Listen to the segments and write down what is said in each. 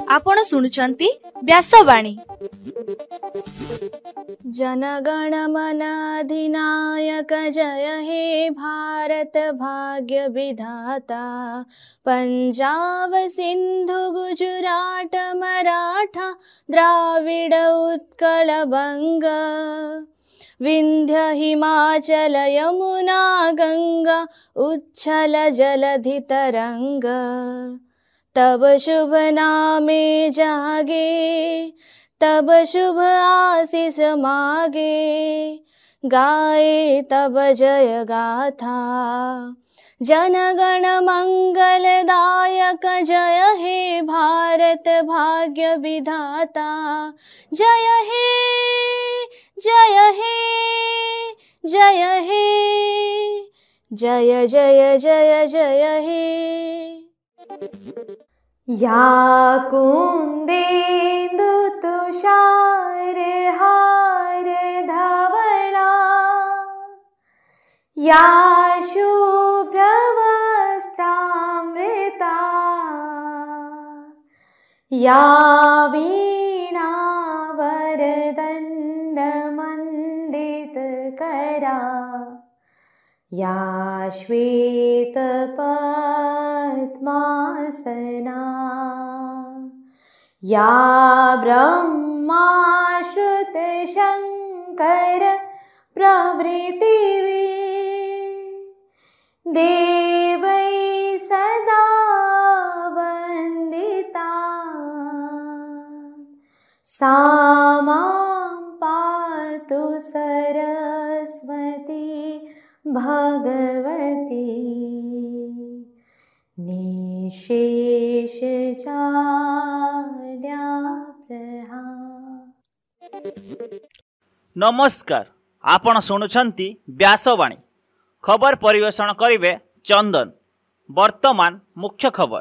आपण सुनुचंती व्यासवाणी। जनगण मन अधिनायक जय हे भारत भाग्य विधाता। पंजाब सिंधु गुजरात मराठा द्राविड उत्कल बंग। विंध्य हिमाचल यमुना गंगा उच्छल जलधि तरंग। तब शुभ नामे जागे तब शुभ आशीष मागे। गाए तब जय गाथा जनगण मंगलदायक जय हे भारत भाग्य विधाता। जय हे जय हे जय हे जय जय जय जय हे। या कुंदेन्दु तुषार हार धवला। या शुभ्र वस्त्रामृता। या वीणा वरदंड मंडित करा। या श्वेत पद्मासना। या ब्रह्मा श्रुत शंकर प्रभृति देवै सदा वंदिता। सा मां पातु सरस्वती भगवती। निशेष नमस्कार, आपण शुणुछंती व्यासवाणी। खबर परिवेषण करिवे चंदन। वर्तमान मुख्य खबर।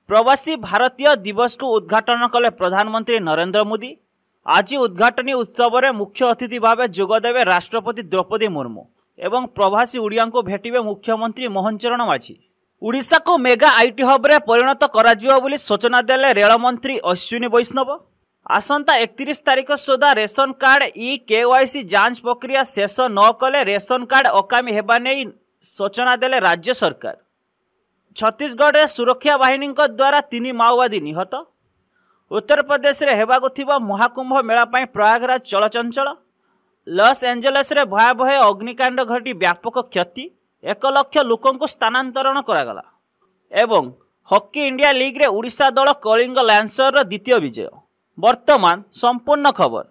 प्रवासी भारतीय दिवस को उद्घाटन कले प्रधानमंत्री नरेंद्र मोदी। आज उद्घाटनी उत्सव में मुख्य अतिथि भाव जोगदेवे राष्ट्रपति द्रौपदी मुर्मू एवं प्रवासी ओडिया को भेटिबे मुख्यमंत्री मोहन चरण माझी। ओडिशा को मेगा आईटी हब रे परिणत कराजिबो बोली सूचना देले रेल मंत्री अश्विनी वैष्णव। आसंता 31 तारिख सुधा रेशन कार्ड ई-केवाईसी जांच प्रक्रिया शेष न कले रेशन कार्ड अकामी हेबा नै सूचना देले राज्य सरकार। छत्तीसगढ़ रे सुरक्षा बाहिनी द्वारा 3 माओवादी निहत। उत्तर प्रदेश रे हेबाकु थिबा महाकुंभ मेला पई प्रयागराज चलचंचल। लॉस एंजेलस रे भयावह अग्निकांड घटी व्यापक क्षति। 1 लाख लोकंकु स्थानांतरण करागला। एवं हॉकी इंडिया लीग रे ओडिशा दल कलिंग लैंसर रो द्वितीय विजय। वर्तमान संपूर्ण खबर।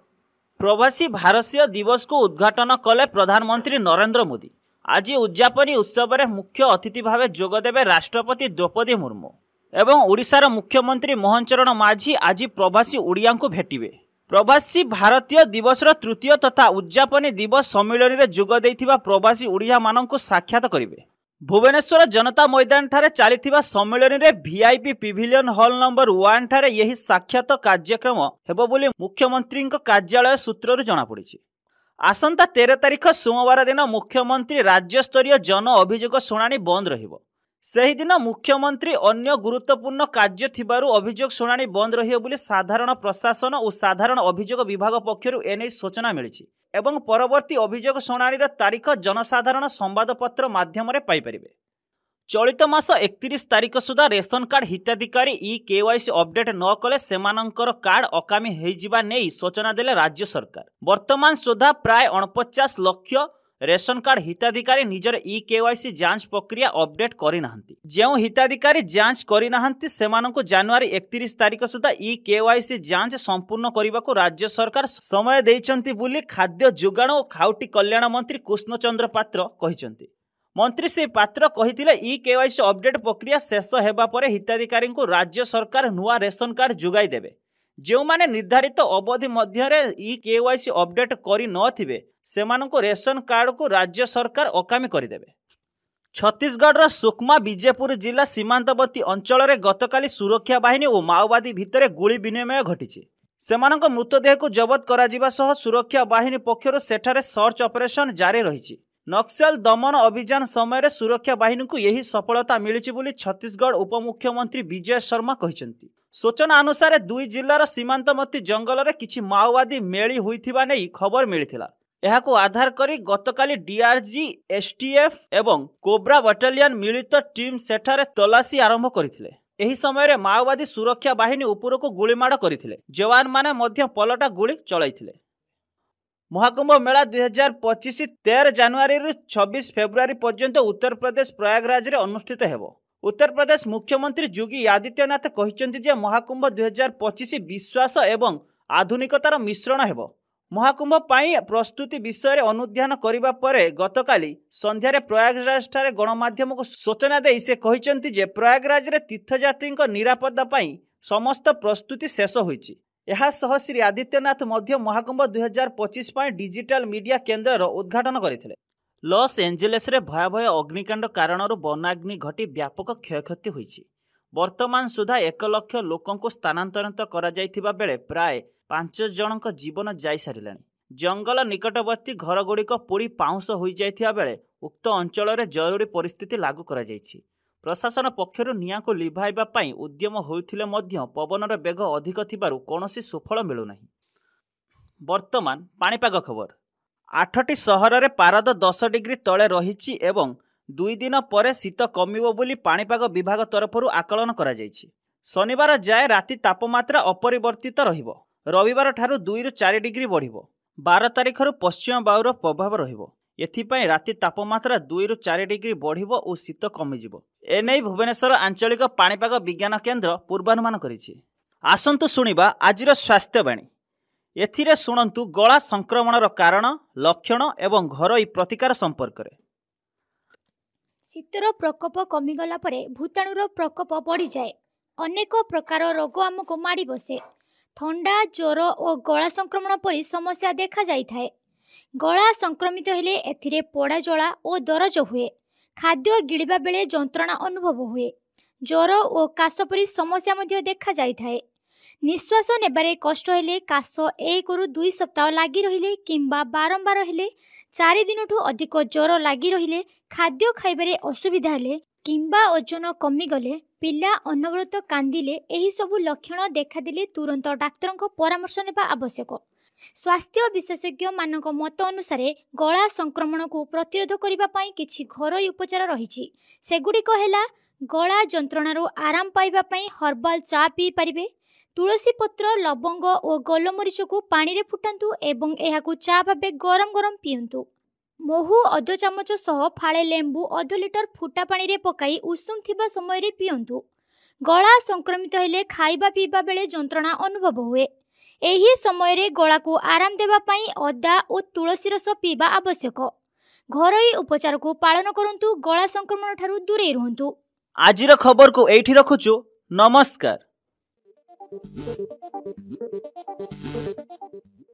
प्रवासी भारतीय दिवस को उद्घाटन कले प्रधानमंत्री नरेंद्र मोदी। आज उद्यापनी उत्सव में मुख्य अतिथि भाव जोगदेवे राष्ट्रपति द्रौपदी मुर्मू एवं ओडिशार मुख्यमंत्री मोहन चरण माझी। आज प्रवासी ओडिया को भेटिबे। प्रवासी भारतीय दिवस तृतीय तथा उद्यापनी दिवस सम्मेलन में जोग देइथिबा प्रवासी ओडिया माननकु साक्षात करिवे। भुवनेश्वर जनता मैदान ठारे चलीथिबा सम्मेलन में वीआईपी पिविलियन हॉल नंबर 1 ठारे यही साक्षात कार्यक्रम हेबो बोली मुख्यमंत्री कार्यालय सूत्ररु जणा पड़िछि। आसंता 13 तारिख सोमवार दिन मुख्यमंत्री राज्य स्तरीय जन अभियोग शुणाणी बंद रहिबो। सेही दिन मुख्यमंत्री अन्य गुरुत्वपूर्ण कार्य थिबारु अभियोग शुणाणी बंद रहिबो बोली साधारण प्रशासन और साधारण अभियोग विभाग पक्षरु एनै सूचना मिलिछि एवं परवर्ती अभियोग शुणाणी तारीख जनसाधारण संवादपत्र माध्यम रे पाई परिबे। चलित मास 31 तारिख सुधा रेशन कार्ड हिताधिकारी ई-केवाईसी अपडेट न कले सेमानंकर कार्ड अकामी हेजिबा नेई सूचना देले राज्य सरकार। वर्तमान सुधा प्राय 49 लाख रेशन कार्ड हिताधिकारी निजर ई-केवाईसी जांच प्रक्रिया अपडेट करि नाहंती। जेउ हिताधिकारी जांच करि नाहंती सेमानंकु जनवरी 31 तारिख सुधा ई-केवाईसी जांच संपूर्ण करबाकू राज्य सरकार समय देइचंती बुली खाद्य जोगाण और खाउटी कल्याण मंत्री कृष्णचंद्र पात्र कहिचंती। मंत्री श्री पात्र कहिथिले ई-केवाईसी अपडेट प्रक्रिया शेष हेबा परे हिताधिकारी को राज्य सरकार नुआ रेशन कार्ड जोगाई देबे। जो माने निर्धारित अवधि मध्य ई-केवाईसी अपडेट करि नथिबे सेमानंको रेशन कार्ड को राज्य सरकार अकामी करदेवे। छत्तीसगढ़ सुकमा विजयपुर जिला सीमांतवर्ती अंचल में गतकाली सुरक्षा बाहिनी और माओवादी भितर गुली विनिमय घटी। मृतदेह को जबत करा सुरक्षा बाहिनी पक्षर सेठारे सर्च ऑपरेशन जारी रही। नक्सल दमन अभियान समय सुरक्षा बाहिनी को यही सफलता मिली बोली छत्तीसगढ़ उपमुख्यमंत्री विजय शर्मा कहते। सूचना अनुसार 2 जिलार सीमांतवर्ती जंगल में किछि माओवादी मेली होइथिबा नै खबर मिलिथिला। एहाको आधार करी गतकाली डीआरजी, एसटीएफ एवं कोब्रा बटालियन मिलित टीम सेठारे तलाशी आरंभ करथिले। एही समय रे माओवादी सुरक्षा बाहिनी उपरको गुलीमाड़ करथिले। जवान माने मध्य पलटा गुली चलाइथिले। महाकुंभ मेला 2025 13 जनवरी रु 26 फेब्रुआरी पर्यंत उत्तर प्रदेश प्रयागराज रे अनुष्ठित हेबो। उत्तर प्रदेश मुख्यमंत्री योगी आदित्यनाथ कहिसेंति जे महाकुंभ 2025 विश्वास एवं आधुनिकतार मिश्रण हेबो। महाकुंभ पाई प्रस्तुति विषय अनुध्यान करने पर गतकाली संध्यारे प्रयागराज ठारे गणमाध्यम को सूचना दे से कहिसेंति जे प्रयागराज रे तीर्थयात्री निरापत्ता पाई समस्त प्रस्तुति शेष होईछि। एहा सह श्री आदित्यनाथ मध्य महाकुंभ 2025 पाई डिजिटल मीडिया केन्द्र उद्घाटन करथिले। लॉस एंजेलिस रे भयावह अग्निकांड कारणर वनाग्नि घटी व्यापक क्षयक्षति होईछि। वर्तमान सुधा 1 लाख लोकों को स्थानांतरित करा जायथिबा बेले प्राय 5 जनक जीवन जाई सारिलानी। जंगल निकटवर्ती घरगुड़िक पोड़ी पाउंस हो जाइथिबा बेले उक्त अंचल में जरूरी परिस्थिति लागू करा जायछि। प्रशासन पक्षर निया को लिभाइबा पाई उद्यम होइथिले मध्य पवनर बेग अधिक थिबारु कोनोसी सुफल मिलुनाही। वर्तमान पाणीपाग खबर। 8टी सहर रे पारद 10 डिग्री तले रहिछि एवं 2 दिन पर शीत कमिबो बोली पाणीपाग विभाग तरफरु आकलन करा जायछि। शनिवार जाए राति तापमात्रा अपरिवर्तित रहिबो। रविवार ठारू 2 रु 4 डिग्री बढ़िबो। 12 तारिख रु पश्चिम वायुर प्रभाव रहिबो। एथिपाई राति तापमात्रा 2 रु 4 डिग्री बढ़िबो और शीत कमिजिबो। एनै भुवनेश्वर आंचलिक पाणीपाग विज्ञान केन्द्र पूर्वानुमान करिछि। आसंतु सुनिबा आजिर स्वास्थ्यवाणी। एथिरे शुणन्तु गला संक्रमणर कारण, लक्षण एवं घरोई प्रतिकार संपर्क रे। शीतर प्रकोप कमिगला परे भूताणुर प्रकोप बढ़ी जाए। अनेक प्रकार रोग आमको माड़ी बसे। थंडा, ज्वर और गला संक्रमण परी समस्या देखा जाई थाए। गला संक्रमित हेले एथिरे पोड़ा जला और दरज हुए। खाद्य गिळिबा बेले जंत्रणा अनुभव हुए। ज्वर और काश परी समस्या मध्य देखा जाई थाए। निश्वास नेबारे कष्ट हेले काश 1 रु 2 सप्ताह लागी रहिले किंबा बारंबार हेले 4 दिनठू अधिक ज्वर लागी रहिले, खाद्य खाइबारे असुविधा हेले किंबा ओजन कमी गले, पिला अनवरत कांदिले, एही सबु लक्षण देखादिले तुरंत डाक्तर परामर्श नेबा आवश्यक। स्वास्थ्य विशेषज्ञ मानक मत अनुसार गला संक्रमण को प्रतिरोध करने पाई किछि घरोई उपचार रहिछि। सेगुड़िक हेला गला जंत्रणार आराम पाइबा पाई हर्बाल चा पी पारिबे। तुलसी पत्र, लवंग और गोलमरीच को पानी रे फुटांतु एवं एहाकु चा भाबे गरम गरम पियंतु। महू अध चामच सह फाळे लेंबू अध लिटर फुटा पानी रे पकाई उषुम थिबा समय रे पियंतु। गला संक्रमित हेले खाइबा पीबा बेले जंत्रणा अनुभव हुए। एही समय रे गला को आराम देबा पाई अदा और तुलसी रस पीबा आवश्यक। घरोई उपचार को पालन करंतु। गला संक्रमण ठारू दूरे रहंतु। आजिर खबर को एठी रखुछु। नमस्कार।